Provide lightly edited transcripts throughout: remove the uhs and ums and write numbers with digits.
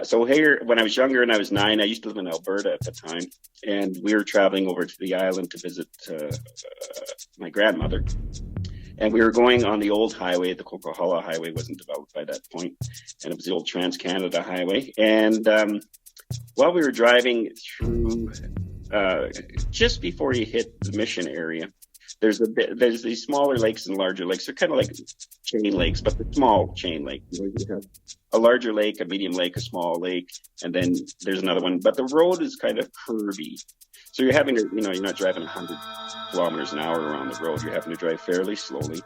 So here, when I was younger and I was 9, I used to live in Alberta at the time, and we were traveling over to the island to visit my grandmother. And we were going on the old highway. The Coquihalla Highway wasn't developed by that point, and it was the old Trans-Canada Highway. And while we were driving through, just before you hit the Mission area, there's these smaller lakes and larger lakes. They're kind of like chain lakes, but the small chain lake. You have a larger lake, a medium lake, a small lake, and then there's another one. But the road is kind of curvy. So you're having to, you're not driving 100 kilometers an hour around the road. You're having to drive fairly slowly.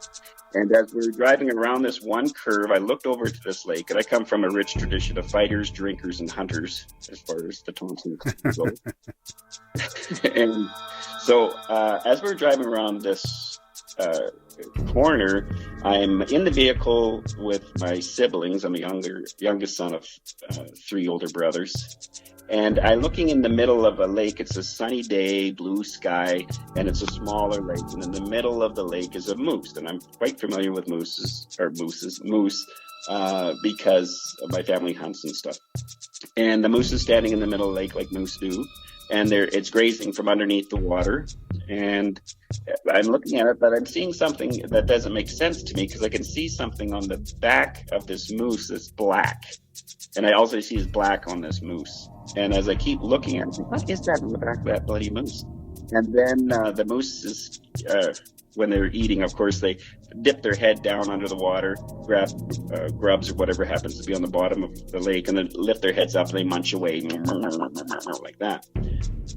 And as we were driving around this one curve, I looked over to this lake, and I come from a rich tradition of fighters, drinkers, and hunters, as far as the Thompson go. And so as we were driving around this corner, I'm in the vehicle with my siblings. I'm the youngest son of 3 older brothers. And I'm looking in the middle of a lake. It's a sunny day, blue sky, and it's a smaller lake. And in the middle of the lake is a moose. And I'm quite familiar with moose, because my family hunts and stuff. And the moose is standing in the middle of the lake like moose do. And it's grazing from underneath the water. And I'm looking at it, but I'm seeing something that doesn't make sense to me, because I can see something on the back of this moose that's black. And I also see is black on this moose. And as I keep looking at it, what is that on the back of that bloody moose? And then the moose is, when they're eating, of course, they dip their head down under the water, grab grubs or whatever happens to be on the bottom of the lake, and then lift their heads up and they munch away like that.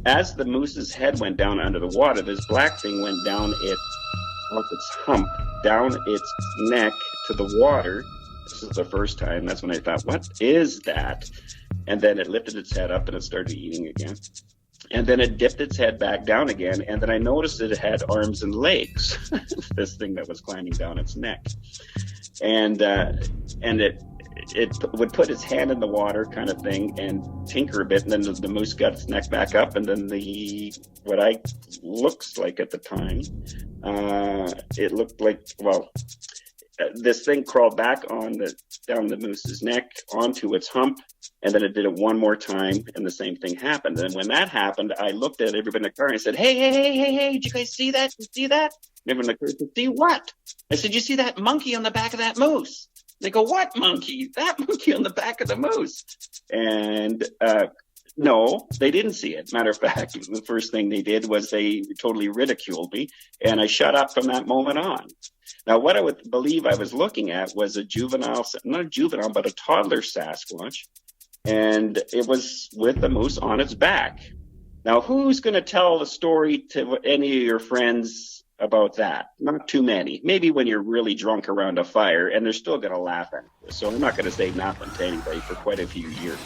As the moose's head went down under the water, this black thing went down off its hump, down its neck to the water. This is the first time. That's when I thought, what is that? And then it lifted its head up and it started eating again. And then it dipped its head back down again. And then I noticed it had arms and legs, this thing that was climbing down its neck. And it would put its hand in the water kind of thing and tinker a bit. And then the moose got its neck back up. And then what I looks like at the time, it looked like, this thing crawled back down the moose's neck onto its hump, and then it did it one more time, and the same thing happened. And when that happened, I looked at everybody in the car and I said, hey, did you guys see that? Did you see that? And everyone in the car said, see what? I said, you see that monkey on the back of that moose? They go, what monkey? That monkey on the back of the moose. And no, they didn't see it. Matter of fact, the first thing they did was they totally ridiculed me, and I shut up from that moment on. Now, what I would believe I was looking at was not a juvenile, but a toddler Sasquatch, and it was with the moose on its back. Now, who's going to tell the story to any of your friends about that? Not too many. Maybe when you're really drunk around a fire, and they're still going to laugh at it. So I'm not going to say nothing to anybody for quite a few years.